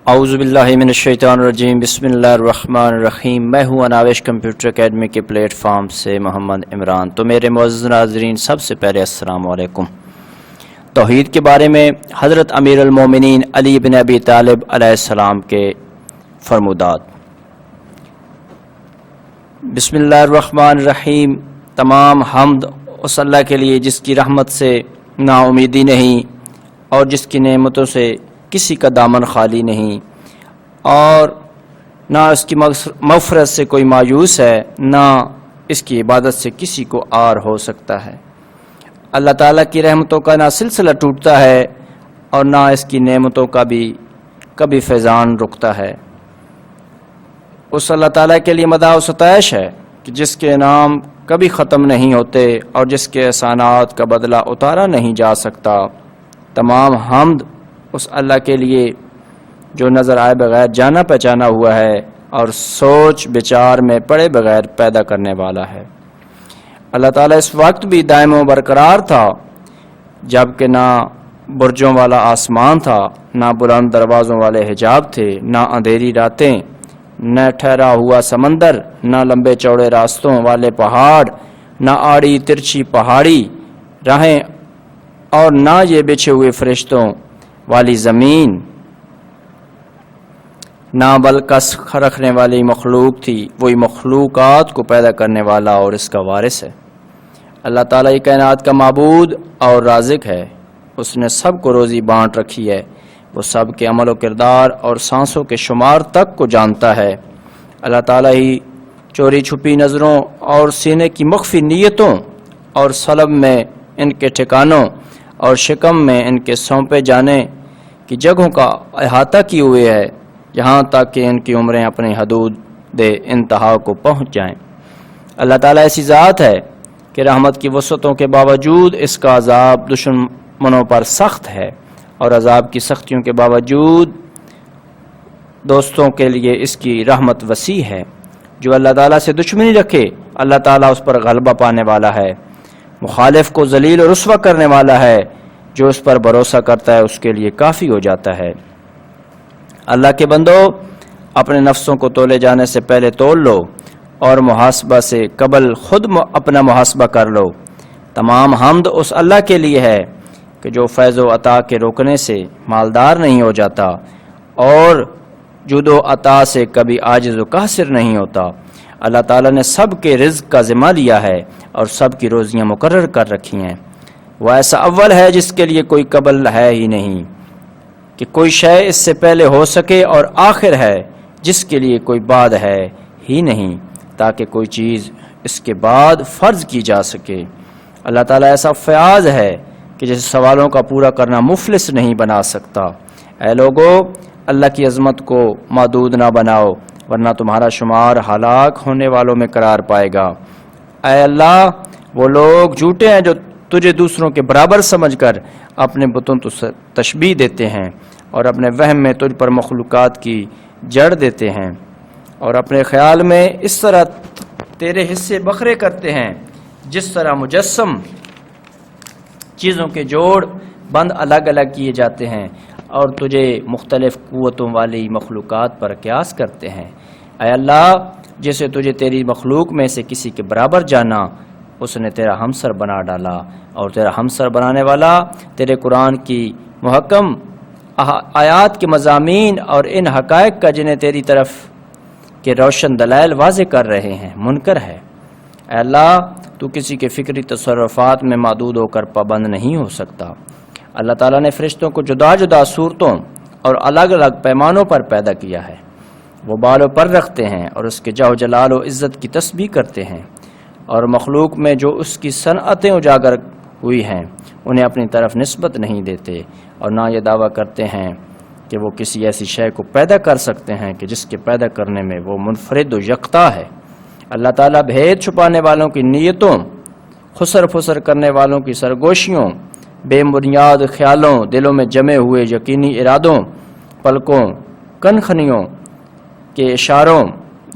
اعوذ باللہ من الشیطان الرجیم، بسم اللہ الرحمن الرحیم۔ میں ہوں اناوش کمپیوٹر اکیڈمی کے پلیٹ فارم سے محمد عمران۔ تو میرے معزز ناظرین، سب سے پہلے السلام علیکم۔ توحید کے بارے میں حضرت امیر المومنین علی بن ابی طالب علیہ السلام کے فرمودات۔ بسم اللہ الرحمن الرحیم۔ تمام حمد اس اللہ کے لیے جس کی رحمت سے نا امیدی نہیں اور جس کی نعمتوں سے کسی کا دامن خالی نہیں، اور نہ اس کی مغفرت سے کوئی مایوس ہے، نہ اس کی عبادت سے کسی کو عار ہو سکتا ہے۔ اللہ تعالیٰ کی رحمتوں کا نہ سلسلہ ٹوٹتا ہے اور نہ اس کی نعمتوں کا بھی کبھی فیضان رکتا ہے۔ اس اللہ تعالیٰ کے لیے مدح و ستائش ہے کہ جس کے انعام کبھی ختم نہیں ہوتے اور جس کے احسانات کا بدلہ اتارا نہیں جا سکتا۔ تمام حمد اس اللہ کے لیے جو نظر آئے بغیر جانا پہچانا ہوا ہے اور سوچ بچار میں پڑے بغیر پیدا کرنے والا ہے۔ اللہ تعالیٰ اس وقت بھی دائم و برقرار تھا جبکہ نہ برجوں والا آسمان تھا، نہ بلند دروازوں والے حجاب تھے، نہ اندھیری راتیں، نہ ٹھہرا ہوا سمندر، نہ لمبے چوڑے راستوں والے پہاڑ، نہ آڑی ترچھی پہاڑی راہیں، اور نہ یہ بچھے ہوئے فرشتوں والی زمین، نہ بلکس رکھنے والی مخلوق تھی۔ وہی مخلوقات کو پیدا کرنے والا اور اس کا وارث ہے۔ اللہ تعالیٰ ہی کائنات کا معبود اور رازق ہے۔ اس نے سب کو روزی بانٹ رکھی ہے۔ وہ سب کے عمل و کردار اور سانسوں کے شمار تک کو جانتا ہے۔ اللہ تعالیٰ ہی چوری چھپی نظروں اور سینے کی مخفی نیتوں اور سلب میں ان کے ٹھکانوں اور شکم میں ان کے سونپے جانے کی جگہوں کا احاطہ کی ہوئے ہے، یہاں تک کہ ان کی عمریں اپنی حدود انتہا کو پہنچ جائیں۔ اللہ تعالیٰ ایسی ذات ہے کہ رحمت کی وسعتوں کے باوجود اس کا عذاب دشمنوں پر سخت ہے، اور عذاب کی سختیوں کے باوجود دوستوں کے لیے اس کی رحمت وسیع ہے۔ جو اللہ تعالیٰ سے دشمنی رکھے، اللہ تعالیٰ اس پر غلبہ پانے والا ہے۔ مخالف کو ذلیل و رسوا کرنے والا ہے۔ جو اس پر بھروسہ کرتا ہے اس کے لیے کافی ہو جاتا ہے۔ اللہ کے بندو، اپنے نفسوں کو تولے جانے سے پہلے تول لو اور محاسبہ سے قبل خود اپنا محاسبہ کر لو۔ تمام حمد اس اللہ کے لیے ہے کہ جو فیض و عطا کے روکنے سے مالدار نہیں ہو جاتا اور جود و عطا سے کبھی عاجز و قاصر نہیں ہوتا۔ اللہ تعالیٰ نے سب کے رزق کا ذمہ لیا ہے اور سب کی روزیاں مقرر کر رکھی ہیں۔ وہ ایسا اول ہے جس کے لیے کوئی قبل ہے ہی نہیں کہ کوئی شے اس سے پہلے ہو سکے، اور آخر ہے جس کے لیے کوئی بعد ہے ہی نہیں تاکہ کوئی چیز اس کے بعد فرض کی جا سکے۔ اللہ تعالیٰ ایسا فیاض ہے کہ جس سوالوں کا پورا کرنا مفلس نہیں بنا سکتا۔ اے لوگو، اللہ کی عظمت کو محدود نہ بناؤ ورنہ تمہارا شمار ہلاک ہونے والوں میں قرار پائے گا۔ اے اللہ، وہ لوگ جھوٹے ہیں جو تجھے دوسروں کے برابر سمجھ کر اپنے بتوں سے تشبیہ دیتے ہیں اور اپنے وہم میں تجھ پر مخلوقات کی جڑ دیتے ہیں، اور اپنے خیال میں اس طرح تیرے حصے بکھرے کرتے ہیں جس طرح مجسم چیزوں کے جوڑ بند الگ الگ کیے جاتے ہیں، اور تجھے مختلف قوتوں والی مخلوقات پر قیاس کرتے ہیں۔ اے اللہ، جسے تجھے تیری مخلوق میں سے کسی کے برابر جانا، اس نے تیرا ہمسر بنا ڈالا، اور تیرا ہمسر بنانے والا تیرے قرآن کی محکم آیات کے مضامین اور ان حقائق کا جنہیں تیری طرف کے روشن دلائل واضح کر رہے ہیں منکر ہے۔ اے اللہ، تو کسی کے فکری تصرفات میں محدود ہو کر پابند نہیں ہو سکتا۔ اللہ تعالیٰ نے فرشتوں کو جدا جدا صورتوں اور الگ الگ پیمانوں پر پیدا کیا ہے۔ وہ بال و پر رکھتے ہیں اور اس کے جاہ و جلال و عزت کی تسبیح کرتے ہیں، اور مخلوق میں جو اس کی صنعتیں اجاگر ہوئی ہیں انہیں اپنی طرف نسبت نہیں دیتے، اور نہ یہ دعویٰ کرتے ہیں کہ وہ کسی ایسی شے کو پیدا کر سکتے ہیں کہ جس کے پیدا کرنے میں وہ منفرد و یکتا ہے۔ اللہ تعالیٰ بھید چھپانے والوں کی نیتوں، خسر پھسر کرنے والوں کی سرگوشیوں، بے بنیاد خیالوں، دلوں میں جمے ہوئے یقینی ارادوں، پلکوں کنخنیوں کے اشاروں،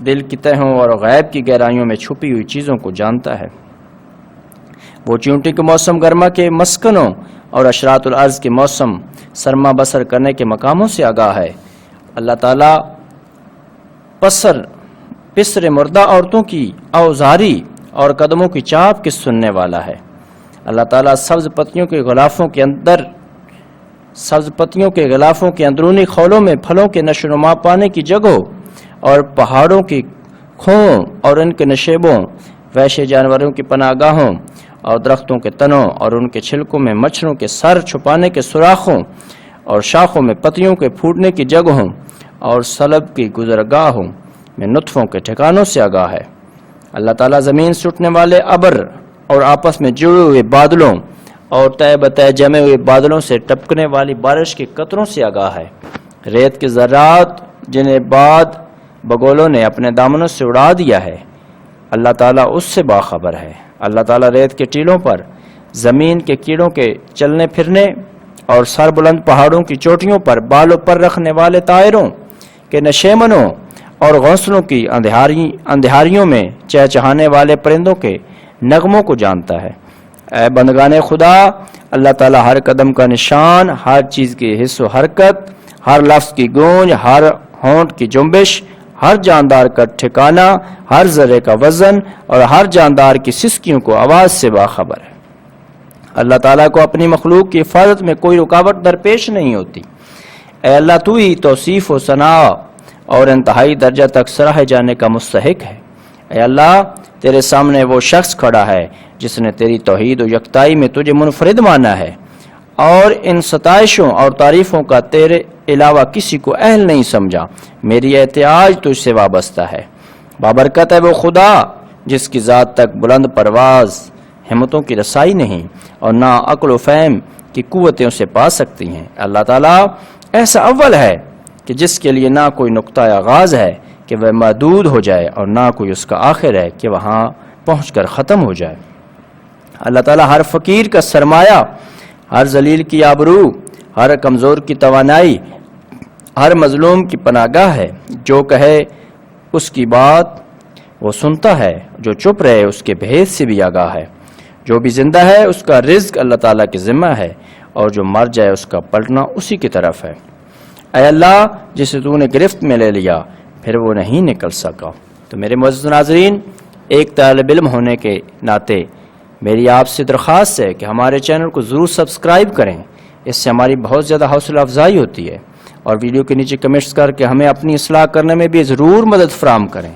دل کی تہوں اور غیب کی گہرائیوں میں چھپی ہوئی چیزوں کو جانتا ہے۔ وہ چیونٹی کے موسم گرما کے مسکنوں اور اشراط الارض کے موسم سرما بسر کرنے کے مقاموں سے آگاہ ہے۔ اللہ تعالیٰ پسر مردہ عورتوں کی اوزاری اور قدموں کی چاپ کی سننے والا ہے۔ اللہ تعالیٰ سبز پتیوں کے غلافوں کے اندرونی خولوں میں پھلوں کے نشو و نما پانے کی جگہوں اور پہاڑوں کی کھوؤں اور ان کے نشیبوں، وحشی جانوروں کی پناہ گاہوں اور درختوں کے تنوں اور ان کے چھلکوں میں مچھروں کے سر چھپانے کے سوراخوں اور شاخوں میں پتیوں کے پھوٹنے کی جگہوں اور سلب کی گزرگاہوں میں نطفوں کے ٹھکانوں سے آگاہ ہے۔ اللہ تعالیٰ زمین سے اٹھنے والے ابر اور آپس میں جڑے ہوئے بادلوں اور طے بطے جمے ہوئے بادلوں سے ٹپکنے والی بارش کے قطروں سے آگاہ ہے۔ ریت کے ذرات جنہیں بعد بگولوں نے اپنے دامنوں سے اڑا دیا ہے، اللہ تعالیٰ اس سے باخبر ہے۔ اللہ تعالیٰ ریت کے ٹیلوں پر، زمین کے کیڑوں کے چلنے پھرنے اور سر بلند پہاڑوں کی چوٹیوں پر بالوں پر رکھنے والے طائروں کے نشیمنوں اور گھونسلوں کی اندھیاریوں میں چہچہانے والے پرندوں کے نغموں کو جانتا ہے۔ اے بندگان خدا، اللہ تعالیٰ ہر قدم کا نشان، ہر چیز کی حس و حرکت، ہر لفظ کی گونج، ہر ہونٹ کی جنبش، ہر جاندار کا ٹھکانہ، ہر ذرے کا وزن اور ہر جاندار کی سسکیوں کو آواز سے باخبر ہے۔ اللہ تعالیٰ کو اپنی مخلوق کی حفاظت میں کوئی رکاوٹ درپیش نہیں ہوتی۔ اے اللہ، تو ہی توصیف و ثناء اور انتہائی درجہ تک سراہے جانے کا مستحق ہے۔ اے اللہ، تیرے سامنے وہ شخص کھڑا ہے جس نے تیری توحید و یکتائی میں تجھے منفرد مانا ہے اور ان ستائشوں اور تعریفوں کا تیرے علاوہ کسی کو اہل نہیں سمجھا۔ میری احتیاج تجھ سے وابستہ ہے۔ بابرکت ہے وہ خدا جس کی ذات تک بلند پرواز ہمتوں کی رسائی نہیں اور نہ عقل و فہم کی قوتیں اسے پا سکتی ہیں۔ اللہ تعالیٰ ایسا اول ہے کہ جس کے لیے نہ کوئی نقطہ آغاز ہے کہ وہ محدود ہو جائے اور نہ کوئی اس کا آخر ہے کہ وہاں پہنچ کر ختم ہو جائے۔ اللہ تعالیٰ ہر فقیر کا سرمایہ، ہر ذلیل کی آبرو، ہر کمزور کی توانائی، ہر مظلوم کی پناہ گاہ ہے۔ جو کہے اس کی بات وہ سنتا ہے، جو چپ رہے اس کے بھید سے بھی آگاہ ہے۔ جو بھی زندہ ہے اس کا رزق اللہ تعالیٰ کے ذمہ ہے اور جو مر جائے اس کا پلٹنا اسی کی طرف ہے۔ اے اللہ، جسے تو نے گرفت میں لے لیا پھر وہ نہیں نکل سکا۔ تو میرے معزز ناظرین، ایک طالب علم ہونے کے ناطے میری آپ سے درخواست ہے کہ ہمارے چینل کو ضرور سبسکرائب کریں، اس سے ہماری بہت زیادہ حوصلہ افزائی ہوتی ہے، اور ویڈیو کے نیچے کمنٹس کر کے ہمیں اپنی اصلاح کرنے میں بھی ضرور مدد فراہم کریں۔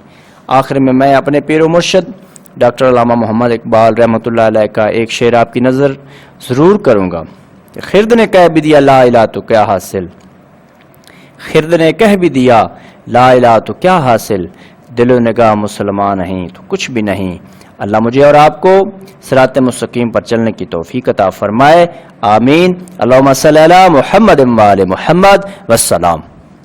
آخر میں اپنے پیر و مرشد ڈاکٹر علامہ محمد اقبال رحمۃ اللہ علیہ کا ایک شعر آپ کی نظر ضرور کروں گا کہ خرد نے کہہ بھی دیا لا الہ تو کیا حاصل، خرد نے کہہ بھی دیا لا الہ تو کیا حاصل، دل و نگاہ مسلمان نہیں تو کچھ بھی نہیں۔ اللہ مجھے اور آپ کو صراط مستقیم پر چلنے کی توفیق عطا فرمائے، آمین۔ اللہم صلی علی محمد و آل محمد، والسلام۔